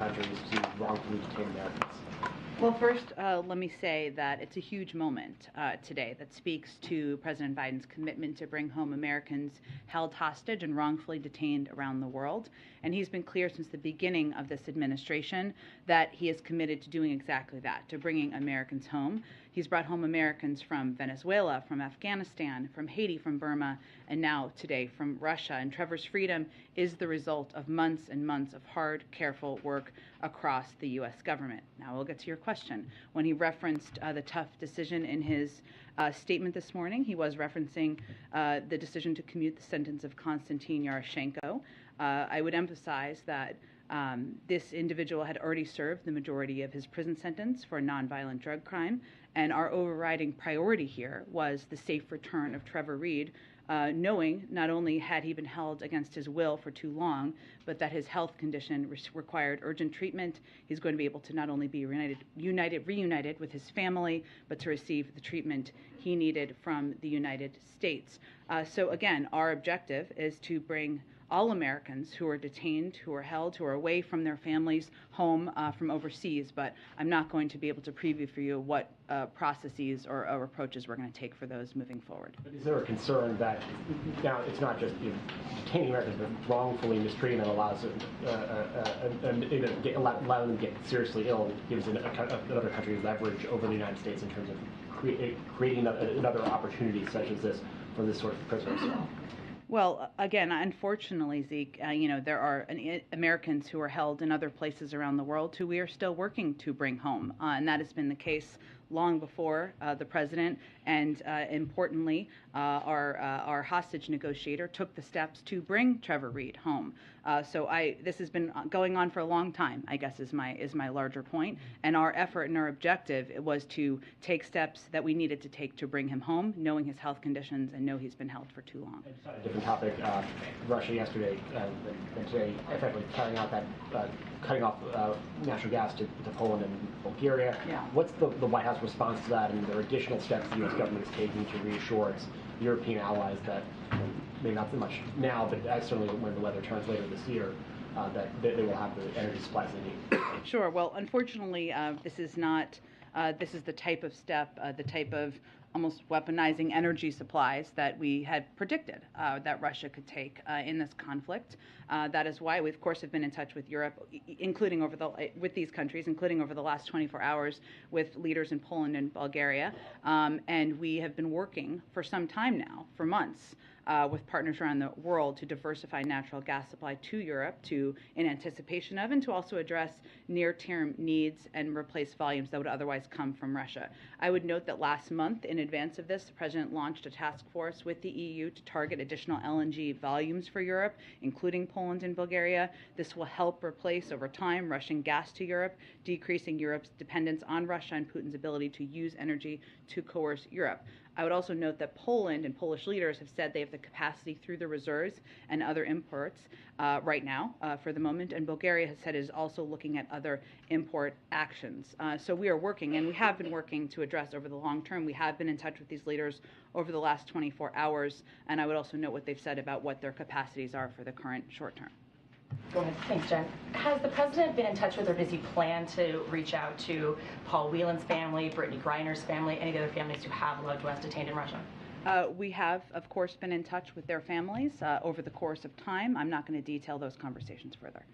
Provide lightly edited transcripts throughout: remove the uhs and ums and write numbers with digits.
countries to wrongfully detain Americans? Well, first, let me say that it's a huge moment today that speaks to President Biden's commitment to bring home Americans held hostage and wrongfully detained around the world. And he's been clear since the beginning of this administration that he is committed to doing exactly that, to bringing Americans home. He's brought home Americans from Venezuela, from Afghanistan, from Haiti, from Burma, and now today from Russia. And Trevor's freedom is the result of months and months of hard, careful work across the U.S. government. Now we'll get to your question. When he referenced the tough decision in his statement this morning, he was referencing the decision to commute the sentence of Konstantin Yaroshenko. I would emphasize that this individual had already served the majority of his prison sentence for a nonviolent drug crime, and our overriding priority here was the safe return of Trevor Reed, knowing not only had he been held against his will for too long, but that his health condition required urgent treatment. He's going to be able to not only be reunited with his family, but to receive the treatment he needed from the United States. So again, our objective is to bring all Americans who are detained, who are held, who are away from their families home from overseas, but I'm not going to be able to preview for you what processes or approaches we're going to take for those moving forward. But is there a concern that now it's not just detaining Americans, but wrongfully mistreating them allows allowing them to get seriously ill, gives another country leverage over the United States in terms of creating another opportunity such as this for this sort of prisoners? Well, again, unfortunately, Zeke, there are Americans who are held in other places around the world who we are still working to bring home, and that has been the case long before the president, and importantly, our hostage negotiator took the steps to bring Trevor Reed home. So this has been going on for a long time, I guess, is my larger point. And our effort and our objective was to take steps that we needed to take to bring him home, knowing his health conditions and know he's been held for too long. On a different topic, Russia yesterday and today effectively carrying out that cutting off natural gas to Poland and Bulgaria. Yeah. What's the White House response to that, and there are additional steps the U.S. government is taking to reassure its European allies that, maybe not so much now, but certainly when the weather turns later this year, that they will have the energy supplies they need? Sure. Well, unfortunately, this is not. This is the type of step, the type of almost weaponizing energy supplies that we had predicted that Russia could take in this conflict. That is why we, of course, have been in touch with Europe, including with these countries, including over the last 24 hours with leaders in Poland and Bulgaria. And we have been working for some time now, for months, with partners around the world to diversify natural gas supply to Europe in anticipation of and to also address near-term needs and replace volumes that would otherwise come from Russia. I would note that last month, in advance of this, the President launched a task force with the EU to target additional LNG volumes for Europe, including Poland and Bulgaria. This will help replace over time Russian gas to Europe, decreasing Europe's dependence on Russia and Putin's ability to use energy to coerce Europe. I would also note that Poland and Polish leaders have said they have the capacity through the reserves and other imports right now for the moment, and Bulgaria has said it is also looking at other import actions. So we are working, and we have been working to address over the long term. We have been in touch with these leaders over the last 24 hours, and I would also note what they've said about what their capacities are for the current short term. Go ahead. Thanks, Jen. Has the president been in touch with, or does he plan to reach out to Paul Whelan's family, Brittany Griner's family, any of the other families who have loved ones detained in Russia? We have, of course, been in touch with their families over the course of time. I'm not going to detail those conversations further.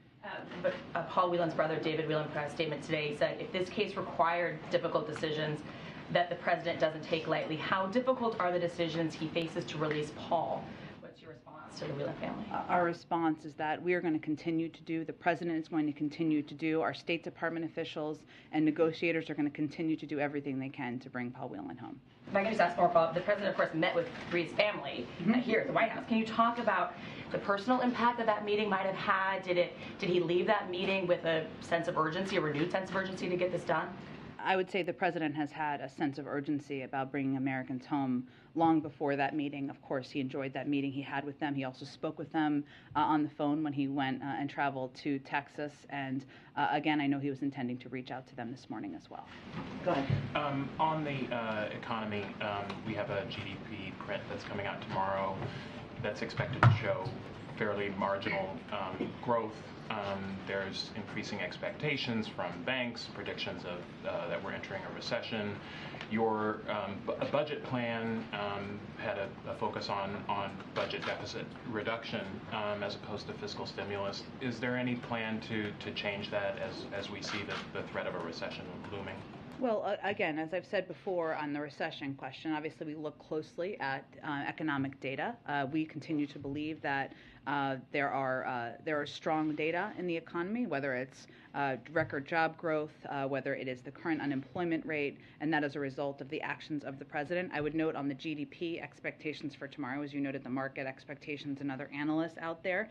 But Paul Whelan's brother, David Whelan, put out a statement today. He said if this case required difficult decisions that the president doesn't take lightly, how difficult are the decisions he faces to release Paul? What's your response to the Whelan family? Our response is that we are going to continue to do, the president is going to continue to do, our State Department officials and negotiators are going to continue to do everything they can to bring Paul Whelan home. If I can just ask more follow-up, the president, of course, met with Reed's family here at the White House. Can you talk about the personal impact that meeting might have had? Did he leave that meeting with a sense of urgency, a renewed sense of urgency to get this done? I would say the president has had a sense of urgency about bringing Americans home long before that meeting. Of course, he enjoyed that meeting he had with them. He also spoke with them on the phone when he went and traveled to Texas. And again, I know he was intending to reach out to them this morning as well. Go ahead. On the economy, we have a GDP print that's coming out tomorrow that's expected to show fairly marginal growth There's increasing expectations from banks, predictions of that we're entering a recession. Your budget plan had a focus on budget deficit reduction as opposed to fiscal stimulus. Is there any plan to change that as we see the threat of a recession looming? Well, again, as I've said before on the recession question, obviously we look closely at economic data. We continue to believe that there are strong data in the economy, whether it's record job growth, whether it is the current unemployment rate, and that as a result of the actions of the president. I would note on the GDP expectations for tomorrow, as you noted, the market expectations and other analysts out there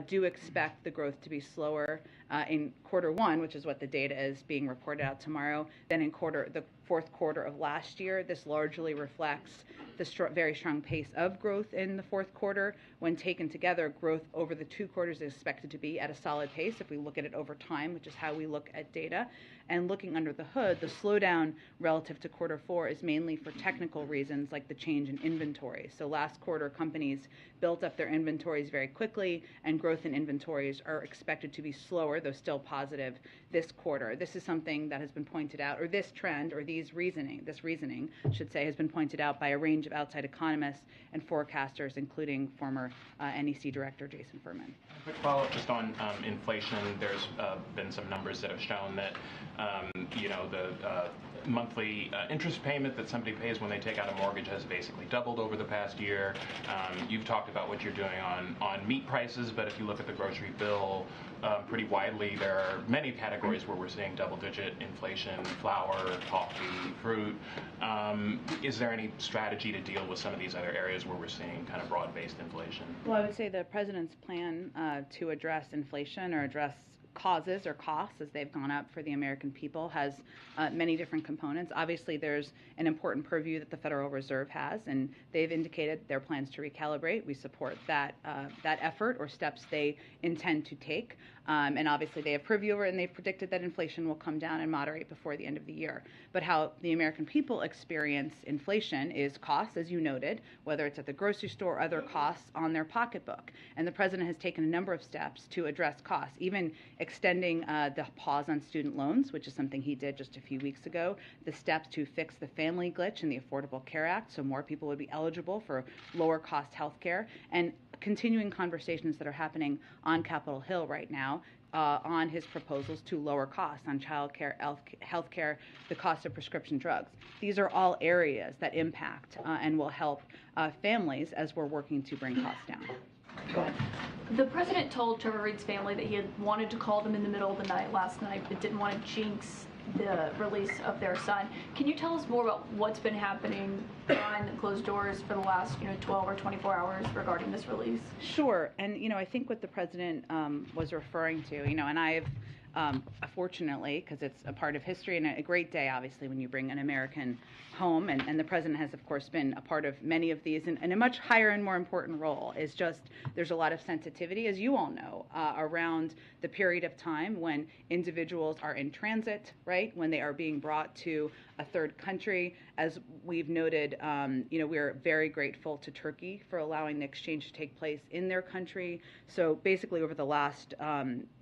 do expect the growth to be slower in quarter one, which is what the data is being reported out tomorrow, than in the fourth quarter of last year. This largely reflects the very strong pace of growth in the fourth quarter. When taken together, growth over the 2 quarters is expected to be at a solid pace if we look at it over time, which is how we look at data. And looking under the hood, the slowdown relative to quarter four is mainly for technical reasons like the change in inventory. So last quarter, companies built up their inventories very quickly, and growth in inventories are expected to be slower, though still positive, this quarter. This is something that has been pointed out, or this trend, or this reasoning, should say, has been pointed out by a range of outside economists and forecasters, including former NEC Director Jason Furman. Quick follow-up just on inflation. There's been some numbers that have shown that the monthly interest payment that somebody pays when they take out a mortgage has basically doubled over the past year. You've talked about what you're doing on meat prices, but if you look at the grocery bill pretty widely, there are many categories where we're seeing double-digit inflation: flour, coffee, fruit. Is there any strategy to deal with some of these other areas where we're seeing kind of broad-based inflation? Well, I would say the president's plan to address inflation or address causes or costs as they've gone up for the American people has many different components. Obviously, there's an important purview that the Federal Reserve has, and they've indicated their plans to recalibrate. We support that effort or steps they intend to take. And obviously, they have purview over it, and they've predicted that inflation will come down and moderate before the end of the year. But how the American people experience inflation is costs, as you noted, whether it's at the grocery store or other costs on their pocketbook. And the president has taken a number of steps to address costs, even extending the pause on student loans, which is something he did just a few weeks ago, the steps to fix the family glitch in the Affordable Care Act so more people would be eligible for lower cost health care, and continuing conversations that are happening on Capitol Hill right now on his proposals to lower costs on child care, health care, the cost of prescription drugs. These are all areas that impact and will help families as we're working to bring costs down. Go ahead. The president told Trevor Reed's family that he had wanted to call them in the middle of the night last night, but didn't want to jinx the release of their son. Can you tell us more about what's been happening behind the closed doors for the last 12 or 24 hours regarding this release? Sure. And, I think what the president was referring to, and I've fortunately, because it's a part of history and a great day, obviously, when you bring an American home, and the president has, of course, been a part of many of these, and a much higher and more important role is just there's a lot of sensitivity, as you all know, around the period of time when individuals are in transit, right, when they are being brought to a third country. As we've noted, we're very grateful to Turkey for allowing the exchange to take place in their country. So basically over the last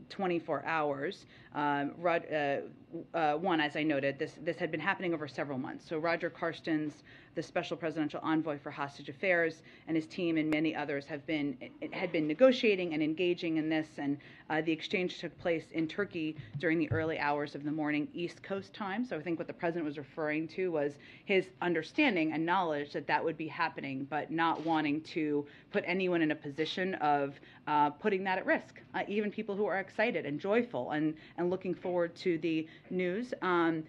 24 hours, one, as I noted, this had been happening over several months. So Roger Carstens, the special presidential envoy for hostage affairs, and his team and many others had been negotiating and engaging in this, and the exchange took place in Turkey during the early hours of the morning East Coast time. So I think what the president was referring to was his understanding and knowledge that would be happening, but not wanting to put anyone in a position of putting that at risk, even people who are excited and joyful and looking forward to the news. Then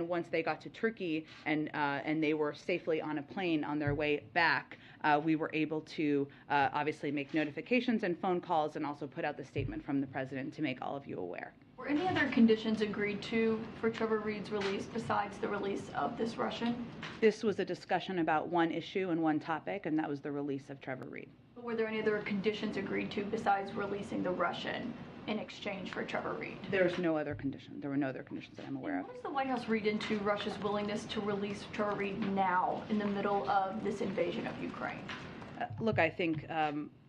once they got to Turkey and they were safely on a plane on their way back, we were able to obviously make notifications and phone calls and also put out the statement from the president to make all of you aware. Were any other conditions agreed to for Trevor Reed's release besides the release of this Russian? This was a discussion about one issue and one topic, and that was the release of Trevor Reed. But were there any other conditions agreed to besides releasing the Russian in exchange for Trevor Reed? There's no other condition. There were no other conditions that I'm aware of. What does the White House read into Russia's willingness to release Trevor Reed now in the middle of this invasion of Ukraine? Look, I think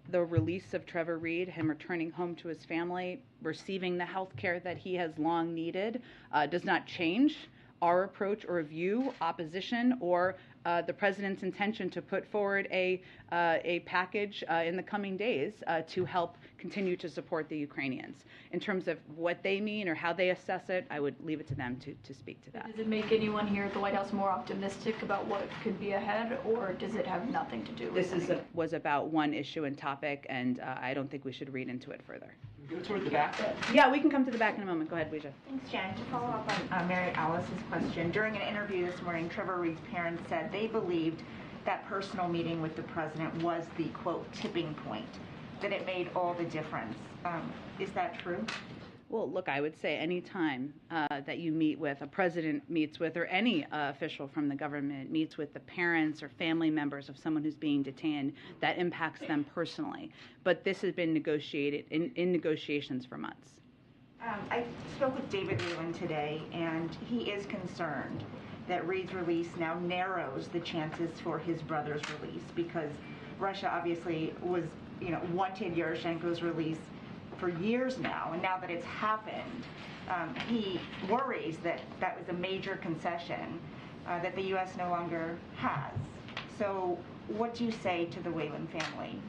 the release of Trevor Reed, him returning home to his family, receiving the health care that he has long needed, does not change our approach or view, opposition, or the president's intention to put forward a package in the coming days to help continue to support the Ukrainians. In terms of what they mean or how they assess it, I would leave it to them to speak to that. Does it make anyone here at the White House more optimistic about what could be ahead, or does it have nothing to do with This was about one issue and topic, and I don't think we should read into it further. Go toward the back. Yeah, we can come to the back in a moment. Go ahead, Weija. Thanks, Jen. To follow up on Mary Alice's question, during an interview this morning, Trevor Reed's parents said they believed that personal meeting with the president was the, quote, tipping point, that it made all the difference. Is that true? Well, look, I would say any time that you meet with, a president meets with, or any official from the government meets with the parents or family members of someone who's being detained, that impacts them personally. But this has been negotiated in negotiations for months. I spoke with David Whelan today, and he is concerned that Reed's release now narrows the chances for his brother's release, because Russia obviously wanted Yaroshenko's release for years now, and now that it's happened, he worries that that was a major concession that the U.S. no longer has. So what do you say to the Whelan family?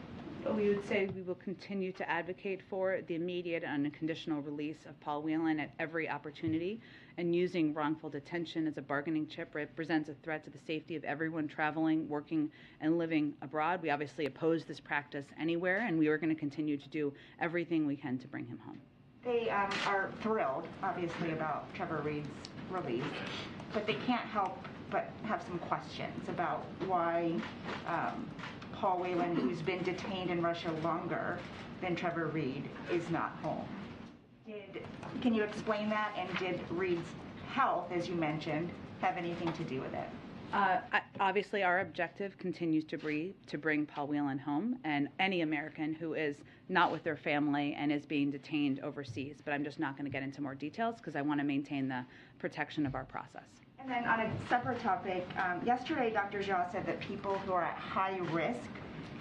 We would say we will continue to advocate for the immediate and unconditional release of Paul Whelan at every opportunity, and using wrongful detention as a bargaining chip represents a threat to the safety of everyone traveling, working, and living abroad. We obviously oppose this practice anywhere, and we are going to continue to do everything we can to bring him home. They are thrilled, obviously, about Trevor Reed's release, but they can't help but have some questions about why Paul Whelan, who's been detained in Russia longer than Trevor Reed, is not home. Can you explain that? And did Reed's health, as you mentioned, have anything to do with it? Obviously, our objective continues to be to bring Paul Whelan home, and any American who is not with their family and is being detained overseas. But I'm just not going to get into more details because I want to maintain the protection of our process. And then on a separate topic, yesterday Dr. Jha said that people who are at high risk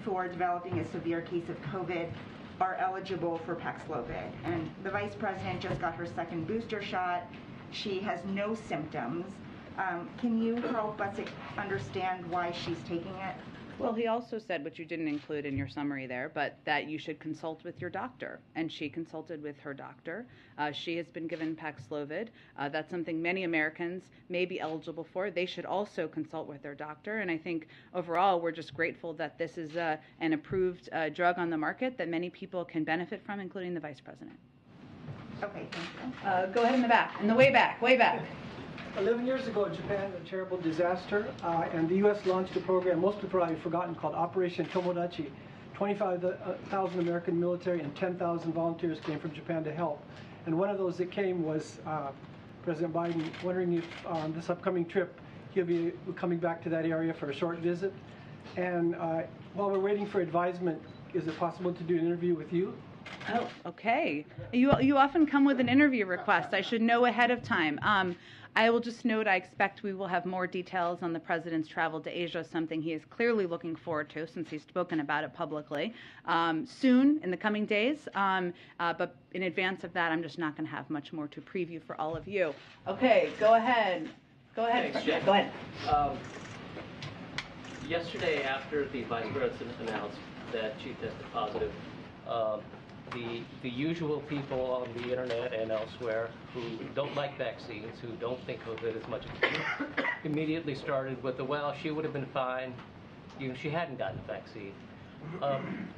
for developing a severe case of COVID are eligible for Paxlovid. And the Vice President just got her second booster shot. She has no symptoms. Can you help us understand why she's taking it? Well, he also said, which you didn't include in your summary there, but that you should consult with your doctor. And she consulted with her doctor. She has been given Paxlovid. That's something many Americans may be eligible for. They should also consult with their doctor. And I think overall, we're just grateful that this is an approved drug on the market that many people can benefit from, including the Vice President. Okay, thank you. Go ahead in the back, in the way back, way back. 11 years ago, Japan had a terrible disaster, and the U.S. launched a program most people have forgotten called Operation Tomodachi. 25,000 American military and 10,000 volunteers came from Japan to help. And one of those that came was President Biden, wondering if on this upcoming trip he'll be coming back to that area for a short visit. And while we're waiting for advisement, is it possible to do an interview with you? Oh, okay. You often come with an interview request. I should know ahead of time. I will just note I expect we will have more details on the president's travel to Asia, something he is clearly looking forward to since he's spoken about it publicly, soon in the coming days. But in advance of that, I'm just not going to have much more to preview for all of you. Okay, go ahead. Go ahead. Thanks, Jen. Go ahead. Yesterday, after the Vice President announced that she tested positive, the usual people on the internet and elsewhere who don't like vaccines, who don't think of it as much as immediately started with the, well, she would have been fine even if she hadn't gotten the vaccine.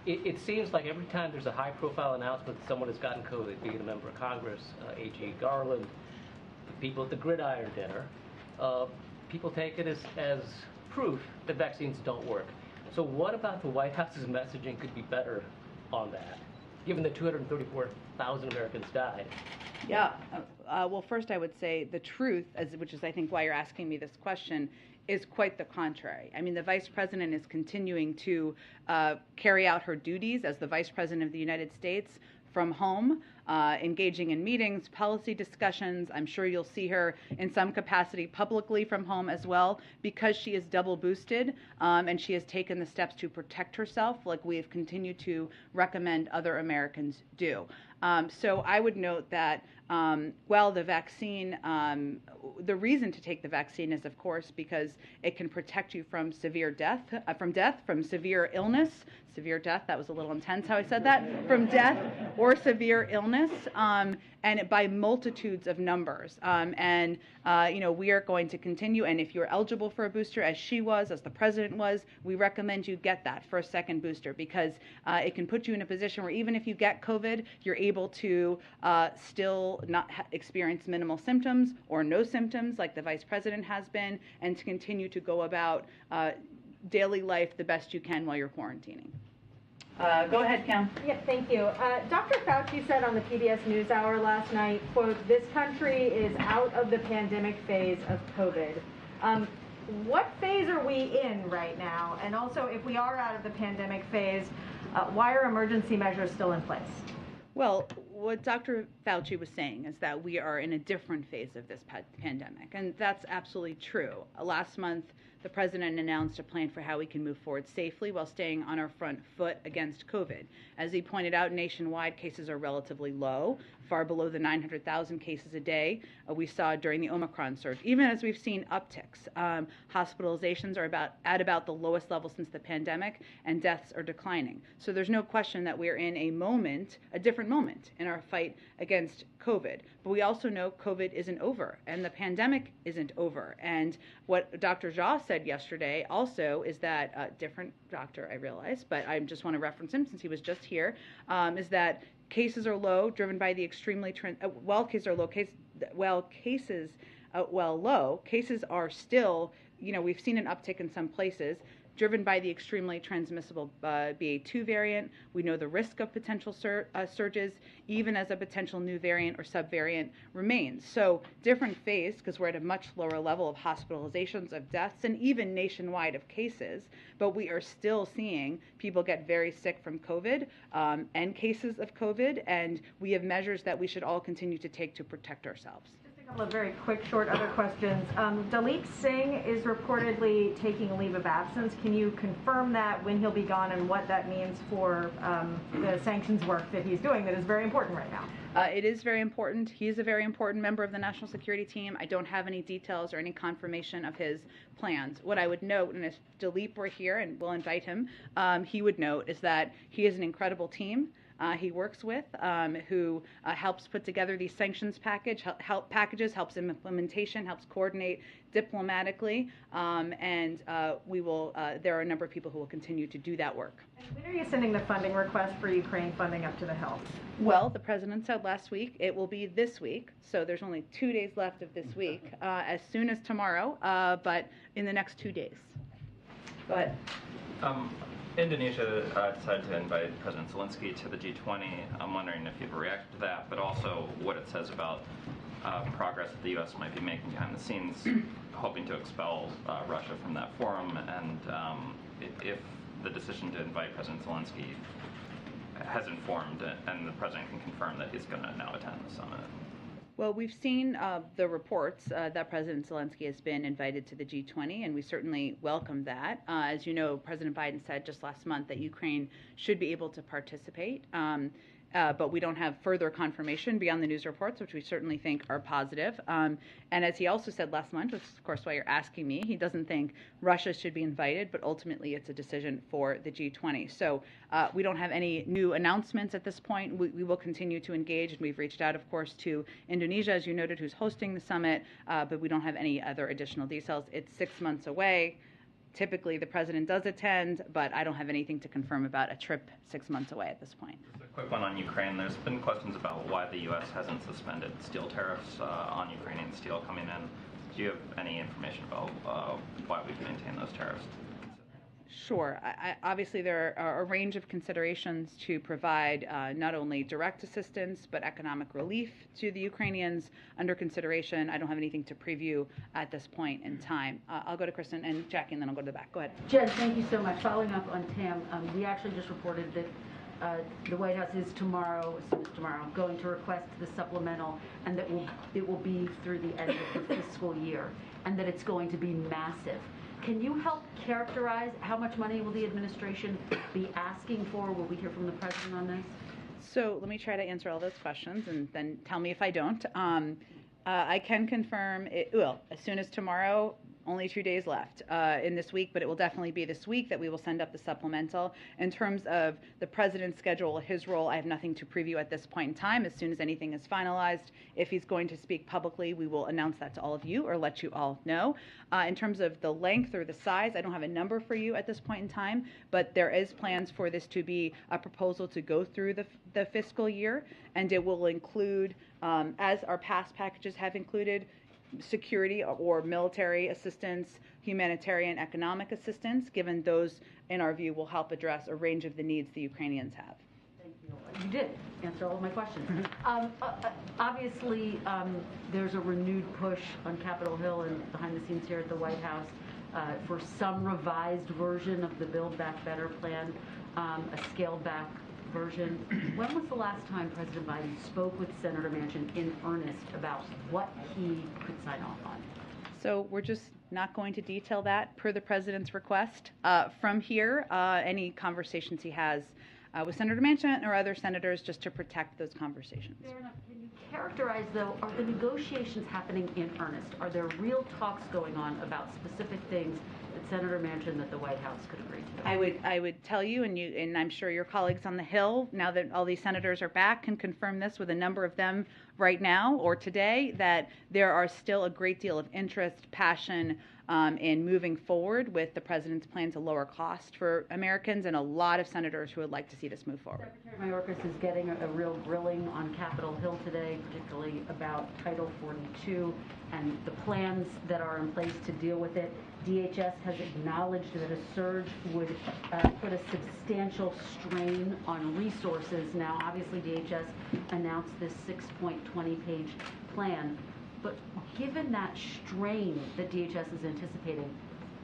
It seems like every time there's a high-profile announcement that someone has gotten COVID, be it a member of Congress, A.G. Garland, the people at the Gridiron dinner, people take it as proof that vaccines don't work. So what about the White House's messaging could be better on that, given that 234,000 Americans died? Yeah. Well, first I would say the truth, which is I think why you're asking me this question, is quite the contrary. I mean, the Vice President is continuing to carry out her duties as the Vice President of the United States from home. engaging in meetings, policy discussions. I'm sure you'll see her in some capacity publicly from home as well, because she is double boosted and she has taken the steps to protect herself, like we have continued to recommend other Americans do. So I would note that the vaccine, the reason to take the vaccine is, of course, because it can protect you from severe death, from severe illness, severe death. That was a little intense how I said that. From death or severe illness, and by multitudes of numbers. We are going to continue. And if you're eligible for a booster, as she was, as the president was, we recommend you get that for a second booster, because it can put you in a position where even if you get COVID, you're able to still not experience minimal symptoms or no symptoms like the vice president has been, and to continue to go about daily life the best you can while you're quarantining. Go ahead, Kim. Yep, thank you. Dr. Fauci said on the PBS NewsHour last night, quote, "This country is out of the pandemic phase of COVID." What phase are we in right now? And also, if we are out of the pandemic phase, why are emergency measures still in place? Well, what Dr. Fauci was saying is that we are in a different phase of this pandemic, and that's absolutely true. Last month, the president announced a plan for how we can move forward safely while staying on our front foot against COVID. As he pointed out, nationwide cases are relatively low, far below the 900,000 cases a day we saw during the Omicron surge. Even as we've seen upticks, hospitalizations are at about the lowest level since the pandemic, and deaths are declining. So there's no question that we're in a different moment in our fight against COVID. But we also know COVID isn't over, and the pandemic isn't over. And what Dr. Jha said yesterday also is that, different doctor, I realize, but I just want to reference him since he was just here, is that cases are low, driven by the extremely, cases are low, cases are still, we've seen an uptick in some places, driven by the extremely transmissible BA2 variant. We know the risk of potential surges, even as a potential new variant or subvariant remains. So different phase, because we're at a much lower level of hospitalizations, of deaths, and even nationwide of cases, but we are still seeing people get very sick from COVID and cases of COVID, and we have measures that we should all continue to take to protect ourselves. A couple of very quick, short other questions. Dalip Singh is reportedly taking a leave of absence. Can you confirm that, when he'll be gone, and what that means for the sanctions work that he's doing that is very important right now? It is very important. He is a very important member of the national security team. I don't have any details or any confirmation of his plans. What I would note, and if Dalip were here, and we'll invite him, he would note, is that he is an incredible team he works with, who helps put together these sanctions packages, helps in implementation, helps coordinate diplomatically, and we will. There are a number of people who will continue to do that work. And when are you sending the funding request for Ukraine funding up to the Hill? Well, the president said last week it will be this week, so there's only 2 days left of this week, as soon as tomorrow, but in the next 2 days. Go ahead. Indonesia decided to invite President Zelensky to the G20. I'm wondering if you've reacted to that, but also what it says about progress that the U.S. might be making behind the scenes, hoping to expel Russia from that forum, and if the decision to invite President Zelensky has informed, and the president can confirm that he's going to now attend the summit. Well, we've seen the reports that President Zelensky has been invited to the G20, and we certainly welcome that. As you know, President Biden said just last month that Ukraine should be able to participate, but we don't have further confirmation beyond the news reports, which we certainly think are positive. And as he also said last month, which is of course why you're asking me, he doesn't think Russia should be invited, but ultimately it's a decision for the G20. So we don't have any new announcements at this point. We will continue to engage, and we've reached out, of course, to Indonesia, as you noted, who's hosting the summit, but we don't have any other additional details. It's 6 months away. Typically, the president does attend, but I don't have anything to confirm about a trip 6 months away at this point. Just a quick one on Ukraine. There's been questions about why the U.S. hasn't suspended steel tariffs on Ukrainian steel coming in. Do you have any information about why we've maintained those tariffs? Sure. Obviously, there are a range of considerations to provide not only direct assistance, but economic relief to the Ukrainians under consideration. I don't have anything to preview at this point in time. I'll go to Kristen and Jackie, and then I'll go to the back. Go ahead. Jen, thank you so much. Following up on Tam, we actually just reported that the White House is tomorrow, as soon as tomorrow, going to request the supplemental, and that it will be through the end of the fiscal year, and that it's going to be massive. Can you help characterize how much money will the administration be asking for? Will we hear from the president on this? So let me try to answer all those questions and then tell me if I don't. I can confirm it, well, as soon as tomorrow, only 2 days left in this week, but it will definitely be this week that we will send up the supplemental. In terms of the president's schedule, his role, I have nothing to preview at this point in time. As soon as anything is finalized, if he's going to speak publicly, we will announce that to all of you or let you all know. In terms of the length or the size, I don't have a number for you at this point in time, but there is plans for this to be a proposal to go through the fiscal year, and it will include, as our past packages have included, security or military assistance, humanitarian economic assistance, given those, in our view, will help address a range of the needs the Ukrainians have. Thank you. You did answer all of my questions. Obviously, there's a renewed push on Capitol Hill and behind the scenes here at the White House for some revised version of the Build Back Better plan, a scaled back version. When was the last time President Biden spoke with Senator Manchin in earnest about what he could sign off on? So we're just not going to detail that per the president's request. From here, any conversations he has with Senator Manchin or other senators, just to protect those conversations. Fair enough. Can you characterize, though, are the negotiations happening in earnest? Are there real talks going on about specific things that Senator Manchin that the White House could agree to? I would tell you, and I'm sure your colleagues on the Hill, now that all these senators are back, can confirm this with a number of them right now or today, that there are still a great deal of interest, passion, in moving forward with the president's plan to lower cost for Americans, and a lot of senators who would like to see this move forward. Secretary Mayorkas is getting a real grilling on Capitol Hill today, particularly about Title 42 and the plans that are in place to deal with it. DHS has acknowledged that a surge would put a substantial strain on resources. Now, obviously, DHS announced this 6.20-page plan. But given that strain that DHS is anticipating,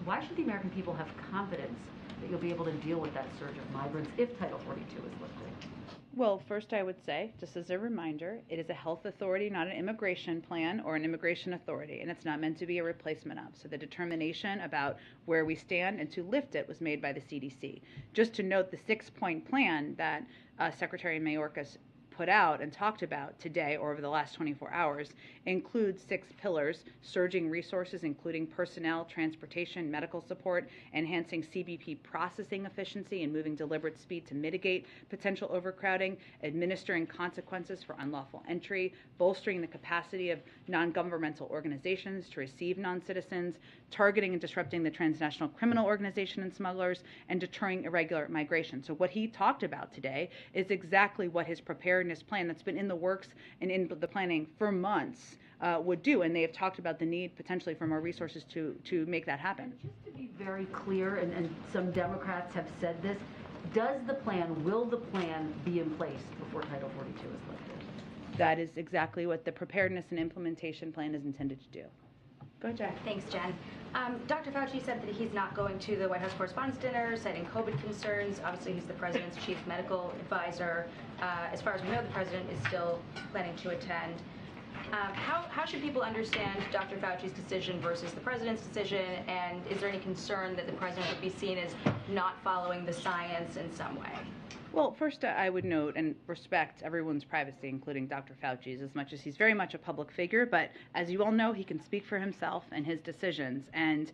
why should the American people have confidence that you'll be able to deal with that surge of migrants if Title 42 is lifted? Well, first I would say, just as a reminder, it is a health authority, not an immigration plan or an immigration authority, and it's not meant to be a replacement of. So the determination about where we stand and to lift it was made by the CDC. Just to note, the 6-point plan that Secretary Mayorkas put out and talked about today or over the last 24 hours includes 6 pillars: surging resources, including personnel, transportation, medical support, enhancing CBP processing efficiency and moving deliberate speed to mitigate potential overcrowding, administering consequences for unlawful entry, bolstering the capacity of non-governmental organizations to receive non-citizens, targeting and disrupting the transnational criminal organization and smugglers, and deterring irregular migration. So what he talked about today is exactly what his preparedness plan that's been in the works and in the planning for months would do, and they have talked about the need potentially for more resources to make that happen. And just to be very clear, and some Democrats have said this, will the plan be in place before Title 42 is lifted? That is exactly what the preparedness and implementation plan is intended to do. Go ahead, Jack. Thanks, Jen. Dr. Fauci said that he's not going to the White House Correspondents' Dinner, citing COVID concerns. Obviously, he's the president's chief medical advisor. As far as we know, the president is still planning to attend. How should people understand Dr. Fauci's decision versus the president's decision? And is there any concern that the president would be seen as not following the science in some way? Well, first, I would note and respect everyone's privacy, including Dr. Fauci's, as much as he's very much a public figure. But as you all know, he can speak for himself and his decisions. And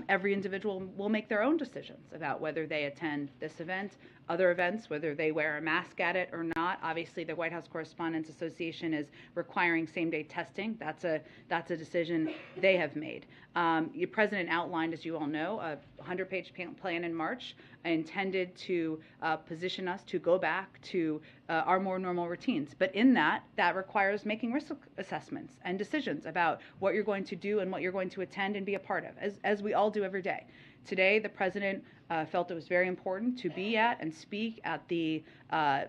every individual will make their own decisions about whether they attend this event, other events, whether they wear a mask at it or not. Obviously, the White House Correspondents Association is requiring same-day testing. That's a decision they have made. The president outlined, as you all know, a 100-page plan in March intended to position us to go back to our more normal routines. But in that requires making risk assessments and decisions about what you're going to do and what you're going to attend and be a part of, as we all do every day. Today, the president felt it was very important to be at and speak at the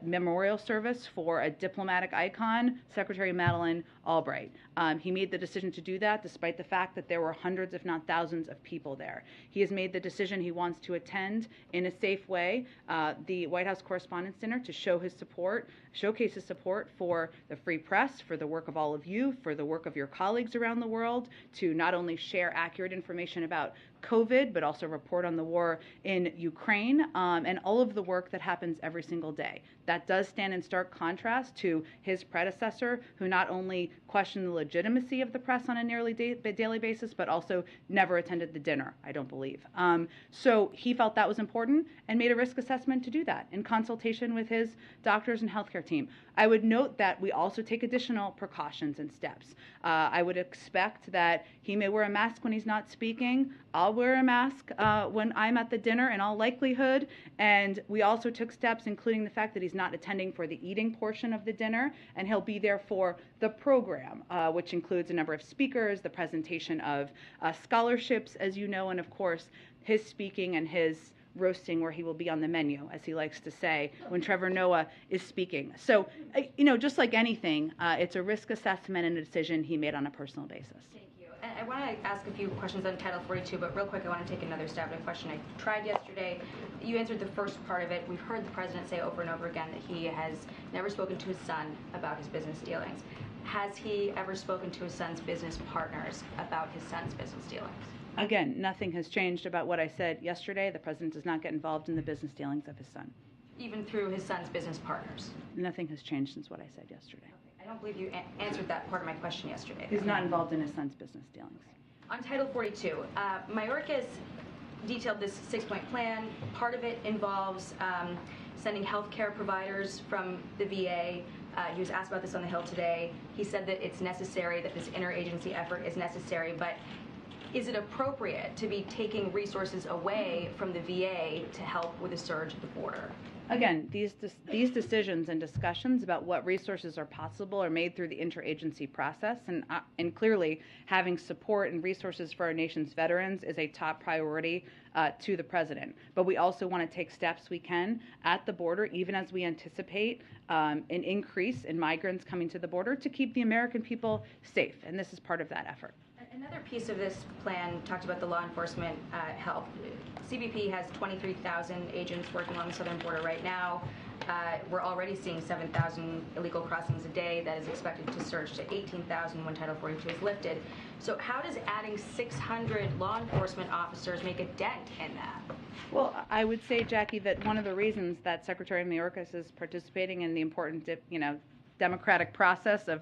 memorial service for a diplomatic icon, Secretary Madeleine Albright. He made the decision to do that despite the fact that there were hundreds, if not thousands, of people there. He has made the decision he wants to attend in a safe way the White House Correspondents' Dinner to showcase his support for the free press, for the work of all of you, for the work of your colleagues around the world, to not only share accurate information about COVID, but also report on the war in Ukraine and all of the work that happens every single day. That does stand in stark contrast to his predecessor, who not only questioned the legitimacy of the press on a nearly daily basis, but also never attended the dinner, I don't believe. So he felt that was important and made a risk assessment to do that in consultation with his doctors and healthcare team. I would note that we also take additional precautions and steps. I would expect that he may wear a mask when he's not speaking. I'll wear a mask when I'm at the dinner in all likelihood. And we also took steps, including the fact that he's not attending for the eating portion of the dinner, and he'll be there for the program, which includes a number of speakers, the presentation of scholarships, as you know, and of course, his speaking and his roasting, where he will be on the menu, as he likes to say, when Trevor Noah is speaking. So, just like anything, it's a risk assessment and a decision he made on a personal basis. Thank you. And I want to ask a few questions on Title 42, but real quick, I want to take another stab at a question I tried yesterday. You answered the first part of it. We've heard the president say over and over again that he has never spoken to his son about his business dealings. Has he ever spoken to his son's business partners about his son's business dealings? Again, nothing has changed about what I said yesterday. The president does not get involved in the business dealings of his son. Even through his son's business partners? Nothing has changed since what I said yesterday. Okay. I don't believe you answered that part of my question yesterday. He's not involved in his son's business dealings. On Title 42, Mayorkas detailed this 6-point plan. Part of it involves sending health care providers from the VA. He was asked about this on the Hill today. He said that it's necessary, that this interagency effort is necessary, but is it appropriate to be taking resources away from the VA to help with a surge at the border? Again, these decisions and discussions about what resources are possible are made through the interagency process, and clearly having support and resources for our nation's veterans is a top priority to the president. But we also want to take steps we can at the border, even as we anticipate an increase in migrants coming to the border, to keep the American people safe, and this is part of that effort. Another piece of this plan talked about the law enforcement help. CBP has 23,000 agents working on the southern border right now. We're already seeing 7,000 illegal crossings a day. That is expected to surge to 18,000 when Title 42 is lifted. So how does adding 600 law enforcement officers make a dent in that? Well, I would say, Jackie, that one of the reasons that Secretary Mayorkas is participating in the important, democratic process of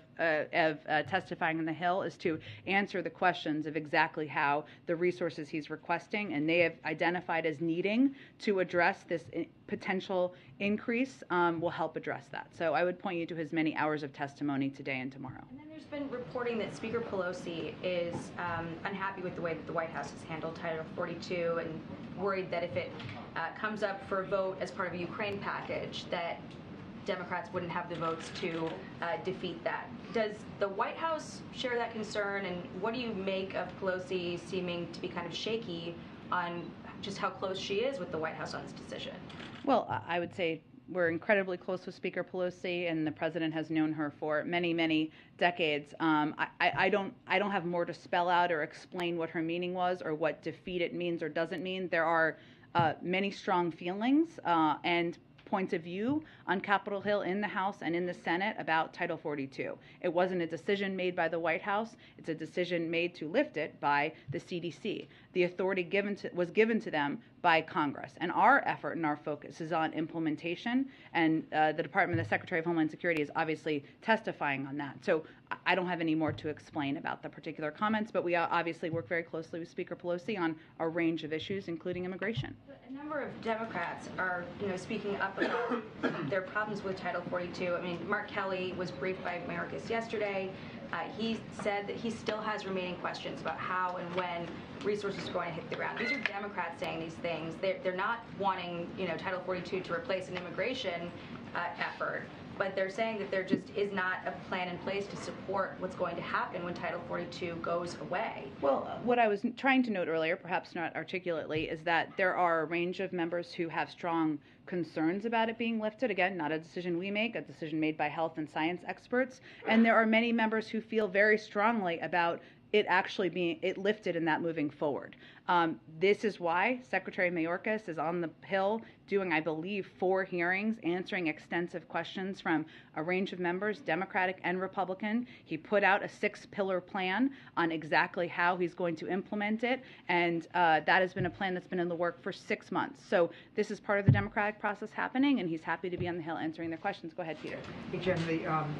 testifying on the Hill is to answer the questions of exactly how the resources he's requesting, and they have identified as needing to address this potential increase, will help address that. So I would point you to his many hours of testimony today and tomorrow. And then there's been reporting that Speaker Pelosi is unhappy with the way that the White House has handled Title 42 and worried that if it comes up for a vote as part of a Ukraine package, that Democrats wouldn't have the votes to defeat that. Does the White House share that concern, and what do you make of Pelosi seeming to be kind of shaky on just how close she is with the White House on this decision? Well, I would say we're incredibly close with Speaker Pelosi, and the president has known her for many, many decades. I don't have more to spell out or explain what her meaning was or what defeat it means or doesn't mean. There are many strong feelings and points of view on Capitol Hill in the House and in the Senate about Title 42. It wasn't a decision made by the White House. It's a decision made to lift it by the CDC. The authority was given to them by Congress. And our effort and our focus is on implementation, and the Department of the Secretary of Homeland Security is obviously testifying on that. So I don't have any more to explain about the particular comments, but we obviously work very closely with Speaker Pelosi on a range of issues, including immigration. A number of Democrats are, speaking up about their problems with Title 42. I mean, Mark Kelly was briefed by Mayorkas yesterday. He said that he still has remaining questions about how and when resources are going to hit the ground. These are Democrats saying these things. They're not wanting, Title 42 to replace an immigration effort. but they're saying that there just is not a plan in place to support what's going to happen when Title 42 goes away. Well, what I was trying to note earlier, perhaps not articulately, is that there are a range of members who have strong concerns about it being lifted. Again, not a decision we make, a decision made by health and science experts. And there are many members who feel very strongly about it actually being lifted and that moving forward. This is why Secretary Mayorkas is on the Hill doing, I believe, 4 hearings, answering extensive questions from a range of members, Democratic and Republican. He put out a 6-pillar plan on exactly how he's going to implement it, and that has been a plan that's been in the work for 6 months. So this is part of the democratic process happening, and he's happy to be on the Hill answering their questions. Go ahead, Peter. Hey, Jen,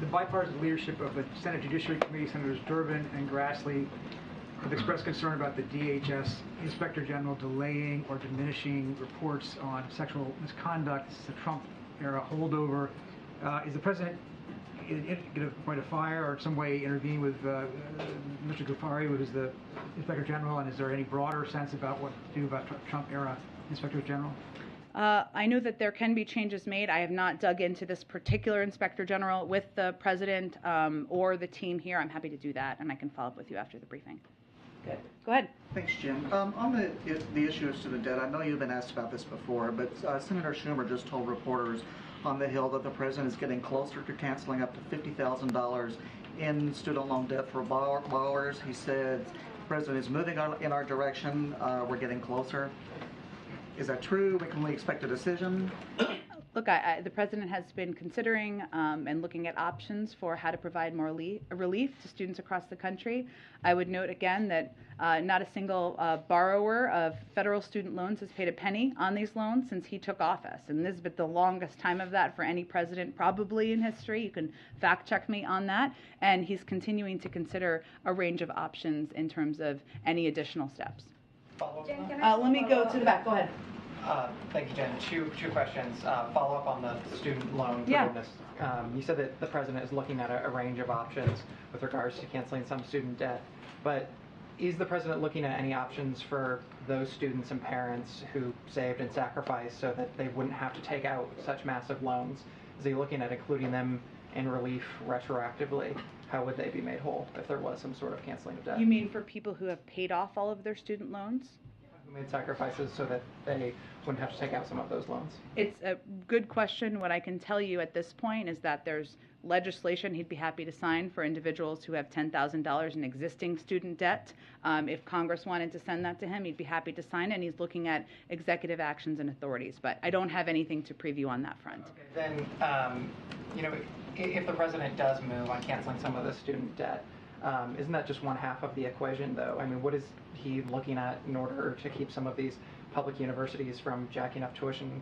the bipartisan leadership of the Senate Judiciary Committee, Senators Durbin and Grassley, have expressed concern about the DHS Inspector General delaying or diminishing reports on sexual misconduct. This is a Trump-era holdover. Is the president going to point a fire or in some way intervene with Mr. Ghaffari, who is the Inspector General, and is there any broader sense about what to do about Trump-era Inspector General? I know that there can be changes made. I have not dug into this particular Inspector General with the president or the team here. I'm happy to do that, and I can follow up with you after the briefing. Good. Go ahead. Thanks, Jim. On the issue of student debt, I know you've been asked about this before, but Senator Schumer just told reporters on the Hill that the president is getting closer to canceling up to $50,000 in student loan debt for borrowers. He said the president is moving in our direction. We're getting closer. Is that true? When can we expect a decision? Look, the president has been considering and looking at options for how to provide more relief to students across the country. I would note again that not a single borrower of federal student loans has paid a penny on these loans since he took office. And this has been the longest time of that for any president probably in history. You can fact check me on that. And he's continuing to consider a range of options in terms of any additional steps. Let me go to the back. Go ahead. Thank you, Jen. Two questions. Follow up on the student loan forgiveness. You said that the president is looking at a range of options with regards to canceling some student debt, but is the president looking at any options for those students and parents who saved and sacrificed so that they wouldn't have to take out such massive loans? Is he looking at including them in relief retroactively? How would they be made whole if there was some sort of canceling of debt? You mean for people who have paid off all of their student loans? Who made sacrifices so that they wouldn't have to take out some of those loans? It's a good question. What I can tell you at this point is that there's legislation he'd be happy to sign for individuals who have $10,000 in existing student debt. If Congress wanted to send that to him, he'd be happy to sign it, and he's looking at executive actions and authorities. But I don't have anything to preview on that front. Okay. Then, if the president does move on canceling some of the student debt, isn't that just one half of the equation, though? I mean, what is he looking at in order to keep some of these public universities from jacking up tuition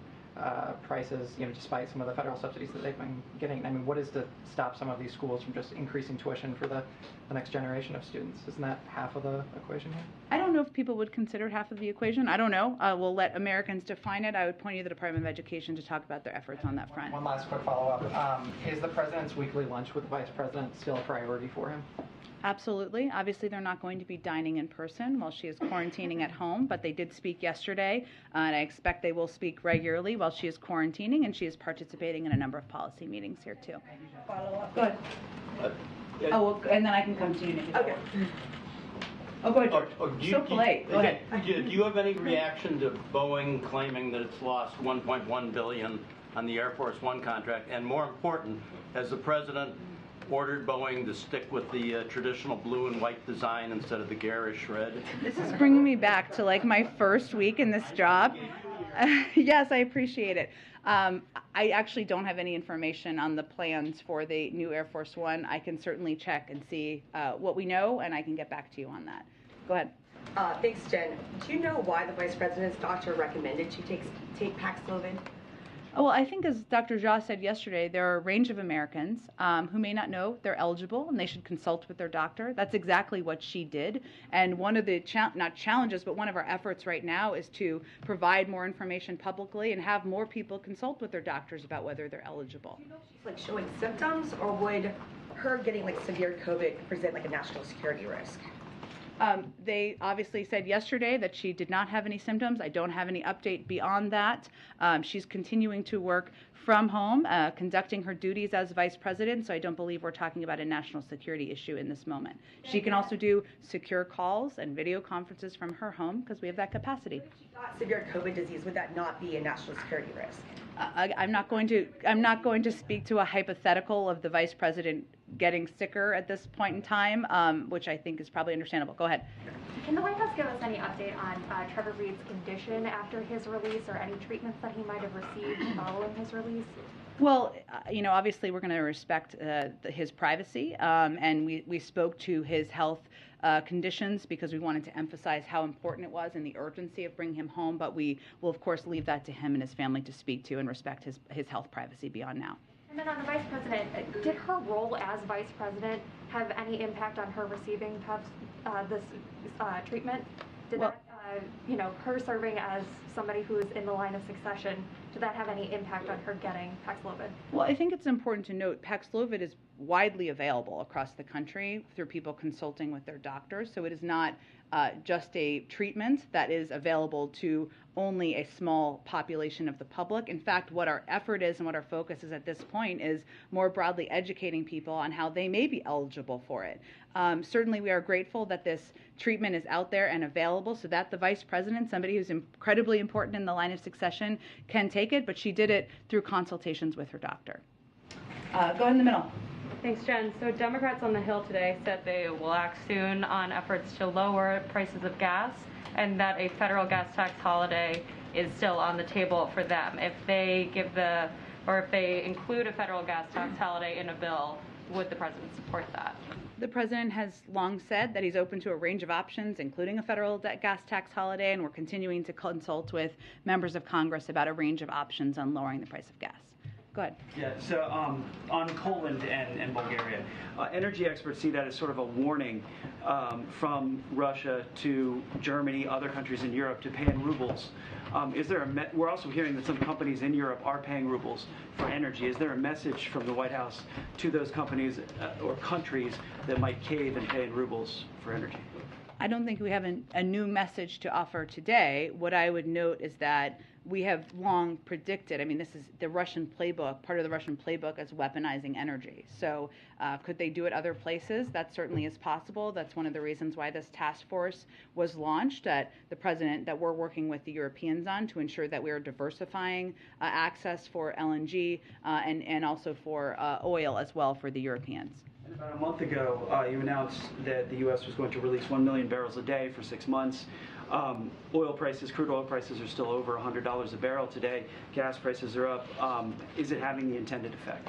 prices, despite some of the federal subsidies that they've been getting? I mean, what is to stop some of these schools from just increasing tuition for the next generation of students? Isn't that half of the equation here? I don't know if people would consider it half of the equation. I don't know. We'll let Americans define it. I would point you to the Department of Education to talk about their efforts on that front. One last quick follow-up. Is the president's weekly lunch with the vice president still a priority for him? Absolutely. Obviously, they're not going to be dining in person while she is quarantining at home, but they did speak yesterday, and I expect they will speak regularly while she is quarantining, and she is participating in a number of policy meetings here, too. Follow up. Go ahead. And then I can come to you, Nikki. Okay. Oh, go ahead. So polite. Go ahead. Do you have any reaction to Boeing claiming that it's lost $1.1 billion on the Air Force One contract? And more important, has the president ordered Boeing to stick with the traditional blue and white design instead of the garish red? This is bringing me back to like my first week in this job. Yes, I appreciate it. I actually don't have any information on the plans for the new Air Force One. I can certainly check and see what we know, and I can get back to you on that. Go ahead. Thanks, Jen. Do you know why the Vice President's doctor recommended she take Paxlovid? Well, I think as Dr. Jha said yesterday, there are a range of Americans who may not know they're eligible and they should consult with their doctor. That's exactly what she did. And one of the, not challenges, but one of our efforts right now is to provide more information publicly and have more people consult with their doctors about whether they're eligible. Do you know if she's like showing symptoms, or would her getting like severe COVID present like a national security risk? They obviously said yesterday that she did not have any symptoms. I don't have any update beyond that. She's continuing to work from home, conducting her duties as vice president, so I don't believe we're talking about a national security issue in this moment. She can also do secure calls and video conferences from her home because we have that capacity. If she got severe COVID disease, would that not be a national security risk? I'm not going to speak to a hypothetical of the vice president getting sicker at this point in time, which I think is probably understandable. Go ahead. Can the White House give us any update on Trevor Reed's condition after his release, or any treatments that he might have received following his release? Well, obviously we're going to respect his privacy, and we spoke to his health conditions because we wanted to emphasize how important it was and the urgency of bringing him home, but we will of course leave that to him and his family to speak to and respect his health privacy beyond now. And then on the vice president, did her role as vice president have any impact on her receiving this treatment? Did her serving as somebody who is in the line of succession, did that have any impact on her getting Paxlovid? Well, I think it's important to note Paxlovid is widely available across the country through people consulting with their doctors, so it is not just a treatment that is available to only a small population of the public. In fact, what our effort is and what our focus is at this point is more broadly educating people on how they may be eligible for it. Certainly, we are grateful that this treatment is out there and available so that the vice president, somebody who's incredibly important in the line of succession, can take it, but she did it through consultations with her doctor. Go in the middle. Thanks, Jen. So Democrats on the Hill today said they will act soon on efforts to lower prices of gas, and that a federal gas tax holiday is still on the table for them. If they if they include a federal gas tax holiday in a bill, would the president support that? The president has long said that he's open to a range of options, including a federal gas tax holiday, and we're continuing to consult with members of Congress about a range of options on lowering the price of gas. Go ahead. Yeah, so on Poland and Bulgaria, energy experts see that as sort of a warning from Russia to Germany, other countries in Europe to pay in rubles. We're also hearing that some companies in Europe are paying rubles for energy. Is there a message from the White House to those companies or countries that might cave and pay in rubles for energy? I don't think we have a new message to offer today. What I would note is that we have long predicted, this is the Russian playbook, part of the Russian playbook is weaponizing energy. So could they do it other places? That certainly is possible. That's one of the reasons why this task force was launched that we're working with the Europeans on to ensure that we are diversifying access for LNG and also for oil as well for the Europeans. And about a month ago, you announced that the U.S. was going to release 1 million barrels a day for 6 months. Crude oil prices are still over $100 a barrel today. Gas prices are up. Is it having the intended effect?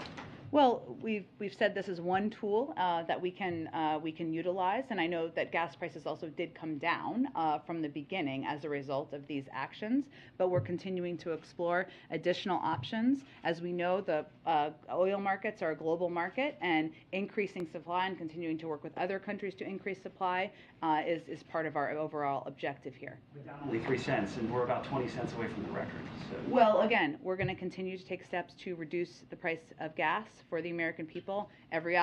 Well, we've said this is one tool that we can utilize, and I know that gas prices also did come down from the beginning as a result of these actions, but we're continuing to explore additional options. As we know, the oil markets are a global market, and increasing supply and continuing to work with other countries to increase supply is part of our overall objective here. We're down only 3 cents, and we're about 20 cents away from the record. So. Well, again, we're going to continue to take steps to reduce the price of gas for the American people. Every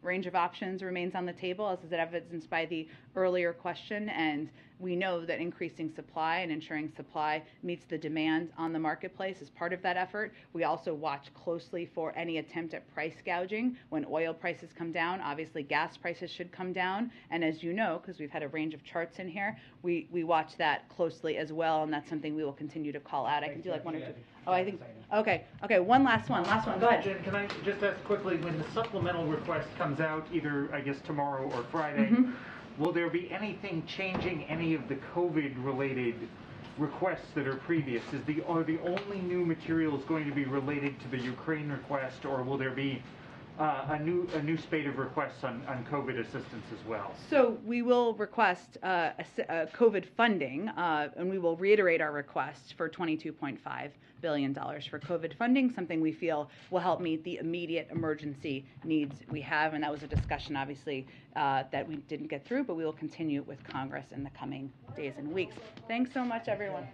range of options remains on the table, as is evidenced by the earlier question, and we know that increasing supply and ensuring supply meets the demand on the marketplace is part of that effort. We also watch closely for any attempt at price gouging. When oil prices come down, obviously gas prices should come down, and as you know, because we've had a range of charts in here, we watch that closely as well, and that's something we will continue to call out. I can do like one or two. Oh, I think, okay, one last one, go ahead. Jen, can I just ask quickly, when the supplemental request comes out, either, I guess, tomorrow or Friday, will there be anything changing any of the COVID-related requests that are previous? Are the only new materials going to be related to the Ukraine request, or will there be a new spate of requests on COVID assistance as well? So we will request COVID funding, and we will reiterate our request for $22.5 billion for COVID funding, something we feel will help meet the immediate emergency needs we have. And that was a discussion, obviously, that we didn't get through, but we will continue with Congress in the coming days and weeks. Thanks so much, everyone.